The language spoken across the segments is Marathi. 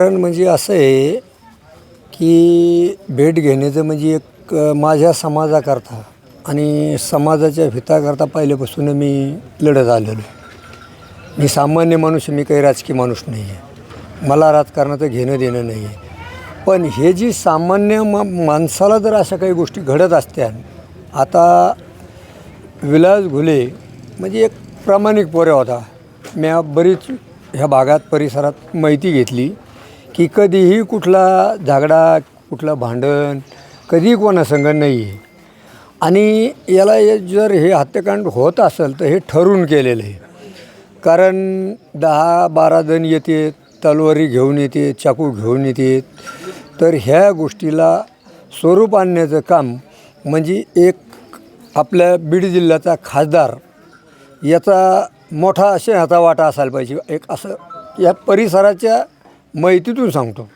कारण म्हणजे असं आहे की भेट घेण्याचं म्हणजे एक माझ्या समाजाकरता आणि समाजाच्या हिताकरता पहिल्यापासून मी लढत आलेलो आहे. मी सामान्य माणूस, मी काही राजकीय माणूस नाही आहे. मला राजकारणाचं घेणं देणं नाही आहे. पण हे जी सामान्य माणसाला जर अशा काही गोष्टी घडत असत्या, आता विलास घुले म्हणजे एक प्रामाणिक पोऱ्या होता. मी बरीच ह्या भागात परिसरात माहिती घेतली की कधीही कुठला झगडा, कुठलं भांडण कधीही कोणासंग नाही आहे. आणि याला जर हे हत्याकांड होत असेल तर हे ठरवून केलेलं आहे. कारण 10-12 जण येते, तलवारी घेऊन येते, चाकू घेऊन येते. तर ह्या गोष्टीला स्वरूप आणण्याचं काम म्हणजे एक आपल्या बीड जिल्ह्याचा खासदार याचा मोठा असे हाता वाटा असायला पाहिजे. एक असं या परिसराच्या माहितीतून सांगतो.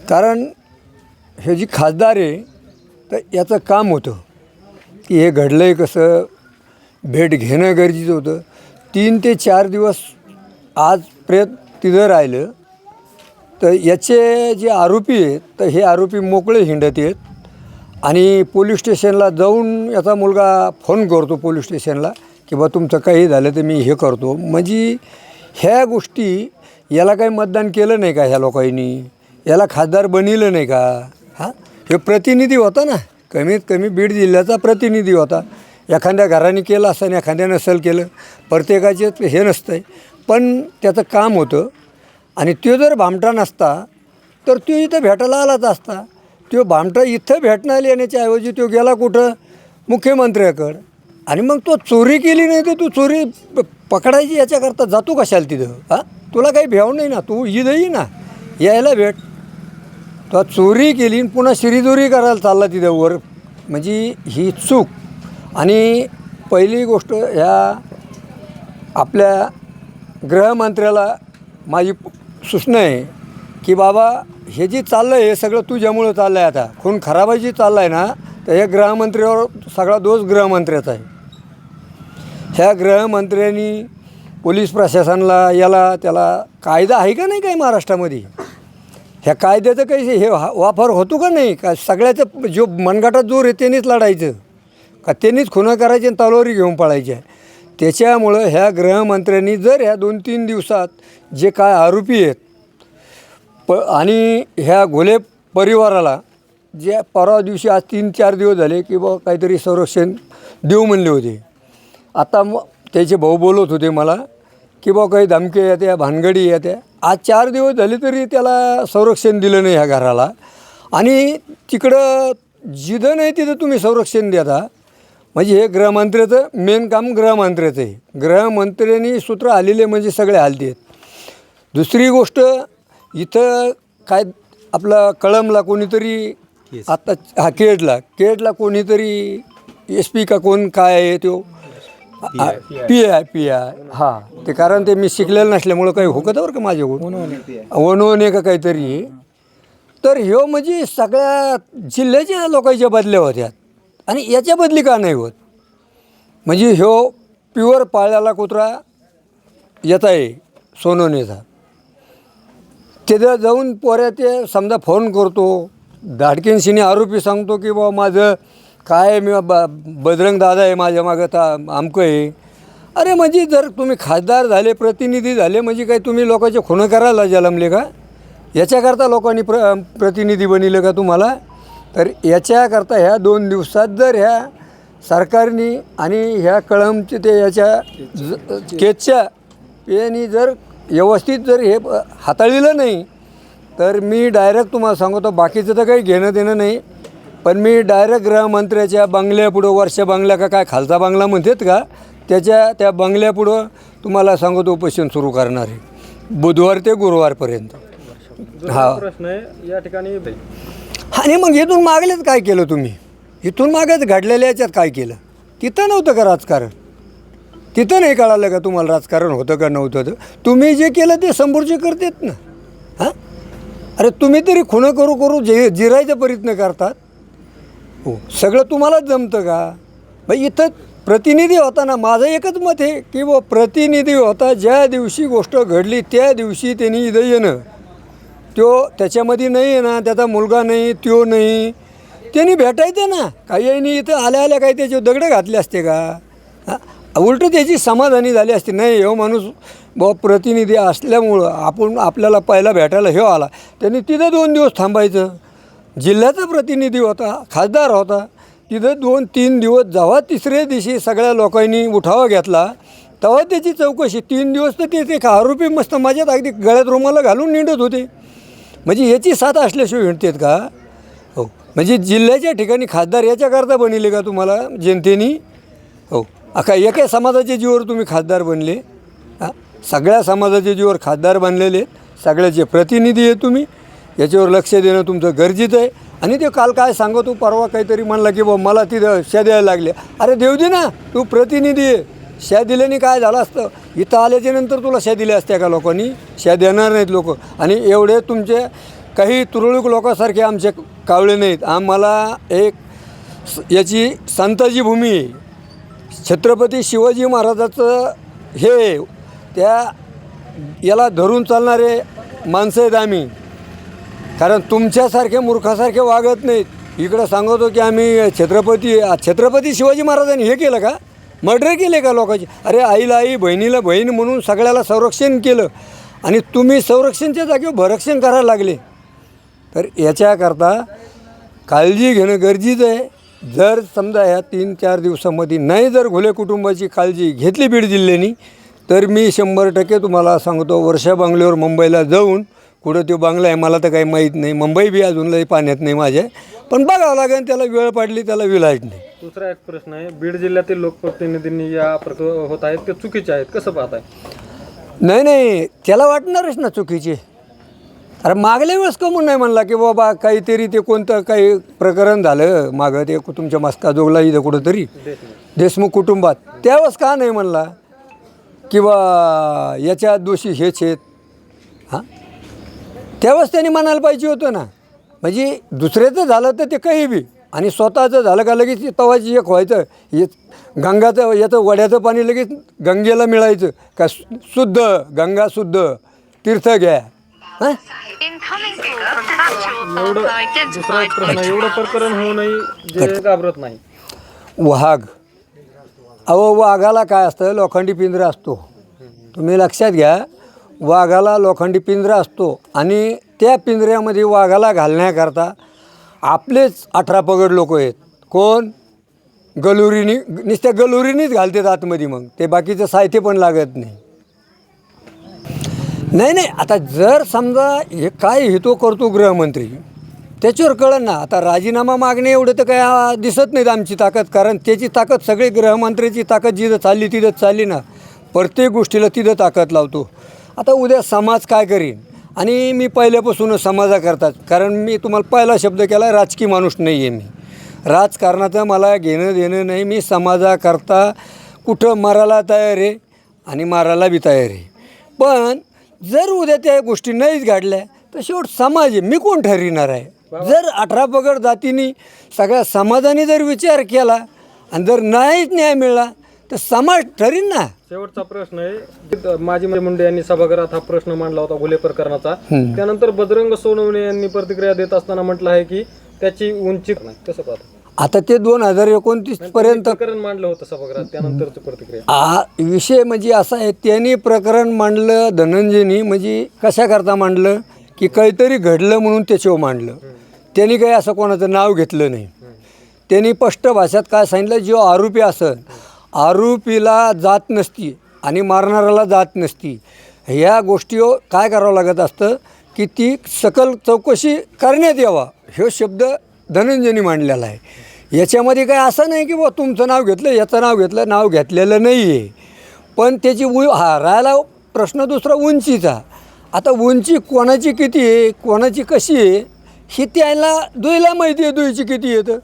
कारण हे जी खासदार आहे तर याचं काम होतं की हे घडलं आहे कसं, भेट घेणं गरजेचं होतं. 3 ते 4 दिवस आज तिथं राहिलं तर याचे जे आरोपी आहेत तर हे आरोपी मोकळे हिंडत आहेत. आणि पोलीस स्टेशनला जाऊन याचा मुलगा फोन करतो पोलीस स्टेशनला की बा तुमचं काही झालं तर मी हे करतो. म्हणजे ह्या गोष्टी याला काही मतदान केलं नाही का ह्या लोकांनी, याला खासदार बनविलं नाही का? हां, हे प्रतिनिधी होता ना, कमीत कमी बीड जिल्ह्याचा प्रतिनिधी होता. एखाद्या घराने केलं असं आणि एखाद्या नसेल केलं, प्रत्येकाचे हे नसतं आहे. पण त्याचं काम होतं. आणि तो जर भामटा नसता तर तो इथं भेटायला आलाच असता. तो भामटा इथं भेटण्याला येण्याच्याऐवजी तो गेला कुठं, मुख्यमंत्र्याकडं. आणि मग तो चोरी केली नाही तर तू चोरी पकडायची याच्याकरता जातो कशाला तिथं? हां, तुला काही भेव नाही ना, तू इथंही ना यायला भेट. तो चोरी केली आणि पुन्हा शिरीचोरी करायला चालला तिथं वर. म्हणजे ही चूक. आणि पहिली गोष्ट ह्या आपल्या गृहमंत्र्याला माझी सूचना आहे की बाबा हे जे चाललं आहे हे सगळं तुझ्यामुळं चाललं आहे. आता खून खराबाई जी चाललं आहे ना तर हे गृहमंत्र्यावर सगळा दोष गृहमंत्र्याचा आहे. ह्या गृहमंत्र्यांनी पोलीस प्रशासनाला याला त्याला कायदा आहे का नाही काही महाराष्ट्रामध्ये? ह्या कायद्याचं काही हे वापर होतो का नाही? का सगळ्याचं जो मनगटात जोर आहे त्यांनीच लढायचं का त्यांनीच खुनं करायचे आणि तलवारी घेऊन पळायचे? त्याच्यामुळं ह्या गृहमंत्र्यांनी जर ह्या 2-3 दिवसात जे काय आरोपी आहेत आणि ह्या घोले परिवाराला जे परवा दिवशी आज 3-4 दिवस झाले की बा काहीतरी संरक्षण देऊ म्हणले होते. आता मग त्याचे भाऊ बोलत होते मला की बा काही धमक्या येत्या, भानगडी येत्या. आज 4 दिवस झाले तरी त्याला संरक्षण दिलं नाही ह्या घराला. आणि तिकडं जिथं नाही तिथं तुम्ही संरक्षण देता. म्हणजे हे गृहमंत्र्याचं मेन काम गृहमंत्र्याचं आहे. गृहमंत्र्यांनी सूत्र आलेले म्हणजे सगळे हलते आहेत. दुसरी गोष्ट इथं काय आपला कळमला कोणीतरी आता केडला कोणीतरी SP का कोण काय आहे तो पी आय हां, ते कारण ते मी शिकलेलं नसल्यामुळं काही होतं बरं का माझ्याकडून वनवणे का काहीतरी. तर ह्यो म्हणजे सगळ्या जिल्ह्याच्या लोकांच्या बदल्या होत्या आणि याच्या बदली का नाही होत? म्हणजे ह्यो प्युअर पाळलेला कुत्रा येत आहे सोनवणेचा. तिथं जाऊन पोऱ्या ते समजा फोन करतो, धाडकीनशीने आरोपी सांगतो की बाबा माझं काय मी बजरंग दादा आहे माझ्या मागं आमकं आहे. अरे म्हणजे जर तुम्ही खासदार झाले, प्रतिनिधी झाले म्हणजे काय तुम्ही लोकांचे खुनं करायला जन्मले का? याच्याकरता लोकांनी प्रतिनिधी बनवलं का तुम्हाला? तर याच्याकरता ह्या 2 दिवसात जर ह्या सरकारने आणि ह्या कळमचे ते याच्या केसच्या यांनी जर व्यवस्थित जर हे हाताळलेलं नाही तर मी डायरेक्ट तुम्हाला सांगतो, बाकीचं तर काही घेणं देणं नाही, पण मी डायरेक्ट गृहमंत्र्याच्या बंगल्यापुढं, वर्षा बंगला का काय खालचा बंगला म्हणतात का त्या बंगल्यापुढं तुम्हाला सांगतो उपोषण सुरू करणार आहे बुधवार ते गुरुवारपर्यंत. हा प्रश्न आहे या ठिकाणी. आणि मग इथून मागलेच काय केलं तुम्ही? इथून मागेच घडलेल्या याच्यात काय केलं? तिथं नव्हतं का राजकारण? तिथं नाही कळालं का तुम्हाला राजकारण होतं का नव्हतं? तुम्ही जे केलं ते समोरचे करतात ना. हां, अरे तुम्ही तरी खुणं करू जिरायचा प्रयत्न करतात. हो, सगळं तुम्हालाच जमतं का? भाई इथं प्रतिनिधी होता ना. माझं एकच मत आहे की प्रतिनिधी होता, ज्या दिवशी गोष्ट घडली त्या दिवशी त्यांनी इथं येणं त्याच्यामध्ये नाही आहे ना, त्याचा मुलगा नाही, तो नाही, त्यांनी भेटायचं ना. काही यांनी इथं आल्या काही त्याचे दगडं घातले असते का? हां, उलटं त्याची समाधानी झाली असते. नाही, हो माणूस प्रतिनिधी असल्यामुळं आपल्याला पहिला भेटायला हे आला, त्यांनी तिथं 2 दिवस थांबायचं. जिल्ह्याचा प्रतिनिधी होता, खासदार होता, तिथं 2-3 दिवस. जेव्हा तिसऱ्या दिवशी सगळ्या लोकांनी उठावा घेतला तेव्हा त्याची चौकशी. 3 दिवस तर ते आरोपी मस्त मजेत अगदी गळ्यात रुमाला घालून निंडत होते. म्हणजे याची साथ असल्याशिवाय हिंडतात का? हो, म्हणजे जिल्ह्याच्या ठिकाणी खासदार याच्याकरता बनले का तुम्हाला जनतेनी? हो, एका समाजाच्या जीवावर तुम्ही खासदार बनले. हां, सगळ्या समाजाच्या जीवावर खासदार बनलेले, सगळ्याचे प्रतिनिधी आहे तुम्ही. याच्यावर लक्ष देणं तुमचं गरजेचं आहे. आणि ते काल काय सांगतो, परवा काहीतरी म्हणला की बा मला तिथं शा द्यायला लागले. अरे देऊ दे ना, तू प्रतिनिधी आहे. शा दिल्याने काय झालं असतं? इथं आल्याच्या नंतर तुला शा दिल्या असत्या का लोकांनी? शा देणार नाहीत लोक. आणि एवढे तुमचे काही तुरळक लोकांसारखे आमचे कावळे नाहीत. आम्हाला याची संताजी भूमी आहे. छत्रपती शिवाजी महाराजाचं हे याला धरून चालणारे माणसं आहेत आम्ही. कारण तुमच्यासारखे मूर्खासारखे वागत नाहीत. इकडं सांगतो की आम्ही छत्रपती शिवाजी महाराजांनी हे केलं का? मर्डर केले का लोकांची? अरे आईला आई, बहिणीला बहीण म्हणून सगळ्याला संरक्षण केलं आणि तुम्ही संरक्षणच्या जागेवर भरक्षण करायला लागले. तर याच्याकरता काळजी घेणं गरजेचं आहे. जर समजा ह्या 3-4 दिवसामध्ये नाही जर घोले कुटुंबाची काळजी घेतली बीड जिल्ह्यानी, तर मी 100% तुम्हाला सांगतो, वर्षा बंगल्यावर मुंबईला जाऊन, कुठं तो बंगला आहे मला तर काही माहीत नाही, मुंबई बी अजूनही पाण्यात नाही माझ्या, पण बघावं लागेल. त्याला वेळ पडली त्याला विलाज नाही. दुसरा एक प्रश्न आहे, बीड जिल्ह्यातील लोकप्रतिनिधींनी या प्रकार होत आहेत ते चुकीचे आहेत, कसं पाहताय? नाही, त्याला वाटणारच ना चुकीचे. अरे मागल्या वेळेस कमून नाही म्हणला की बाबा काहीतरी ते कोणतं काही प्रकरण झालं मागं, ते तुमच्या मस्का जोगला इथं कुठंतरी देशमुख कुटुंबात, त्यावेळेस का नाही म्हणला की बा याच्यात दोषी हेच आहेत? हां, त्यावेळेस त्यांनी म्हणायला पाहिजे होतं ना. म्हणजे दुसऱ्याचं झालं तर ते काही बी, आणि स्वतःचं झालं का लगेच तवाची एक व्हायचं. हे गंगाचं याचं वड्याचं पाणी लगेच गंगेला मिळायचं का? शुद्ध गंगा, शुद्ध तीर्थ घ्या. हां, दुसरा एक प्रश्न, एवढं प्रकरण होऊ नये जे घाबरत नाही. वाघ, वाघाला काय असतं? लोखंडी पिंजरा असतो. तुम्ही लक्षात घ्या, वाघाला लोखंडी पिंजरा असतो आणि त्या पिंजऱ्यामध्ये वाघाला घालण्याकरता आपलेच 18 पगड लोक आहेत. कोण? गलुरीनी, नुसत्या गलुरीनीच घालतात आतमध्ये. मग ते बाकीचं साहित्य पण लागत नाही. नाही, आता जर समजा हे काय हेतू करतो गृहमंत्री, त्याच्यावर कळलं ना. आता राजीनामा मागणे एवढं तर काय दिसत नाहीत आमची ताकद, कारण त्याची ताकद सगळी गृहमंत्र्याची ताकद जिथं चालली तिथंच चालली ना. प्रत्येक गोष्टीला तिथं ताकद लावतो. आता उद्या समाज काय करीन? आणि मी पहिल्यापासूनच समाजाकरताच, कारण मी तुम्हाला पहिला शब्द केला, राजकीय माणूस नाही आहे मी. राजकारणाचं मला घेणं देणं नाही. मी समाजाकरता कुठं मरायला तयार आहे आणि मारायला बी तयार आहे. पण जर उद्या त्या गोष्टी नाहीच घडल्या तर शेवट समाज आहे, मी कोण ठरविणार आहे? जर 18 पगड जातींनी सगळ्या समाजाने जर विचार केला आणि जर नाहीच न्याय मिळाला तर समाज ठरीन ना. शेवटचा प्रश्न आहे, माजी मुंडे यांनी सभागृहात हा प्रश्न मांडला होता घोले प्रकरणाचा. त्यानंतर बजरंग सोनवणे यांनी प्रतिक्रिया देत असताना म्हटलं आहे की त्याची उंची नाही. कसं पाहता? आता ते 2029 पर्यंत प्रकरण मांडलं होतं सभागृहात, त्यानंतरची प्रतिक्रिया. विषय म्हणजे असा आहे, त्यांनी प्रकरण मांडलं धनंजयनी, म्हणजे कशाकरता मांडलं की काहीतरी घडलं म्हणून त्याच्यावर मांडलं. त्यांनी काही असं कोणाचं नाव घेतलं नाही. त्यांनी स्पष्ट भाषेत काय सांगितलं, जो आरोपी असेल, आरोपीला जात नसती आणि मारणाऱ्याला जात नसती. ह्या गोष्टीवर काय करावं लागत असतं की ती सकल चौकशी करण्यात यावा. हे शब्द धनंजयनी मांडलेला आहे. याच्यामध्ये काय असं नाही की बा तुमचं नाव घेतलं, याचं नाव घेतलं, नाव घेतलेलं नाही आहे. पण त्याची राहायला प्रश्न दुसरा उंचीचा. आता उंची कोणाची किती आहे, कोणाची कशी आहे, ही त्याला दुईला माहिती आहे. दुईची किती येतं.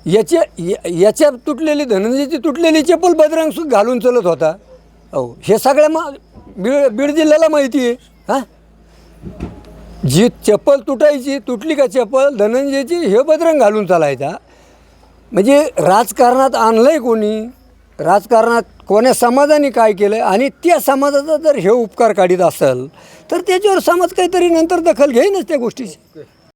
याच्या तुटलेली, धनंजयची तुटलेली चप्पल बजरंग घालून चालत होता. हे सगळ्या बीड जिल्ह्याला माहिती आहे. हां, जी चप्पल तुटली का चप्पल धनंजयची, हे बजरंग घालून चालायचा. म्हणजे राजकारणात आणलं आहे कोणी? राजकारणात कोण्या समाजाने काय केलं आणि त्या समाजाचा जर हे उपकार काढीत असेल तर त्याच्यावर समाज काहीतरी नंतर दखल घेईनच त्या गोष्टीची.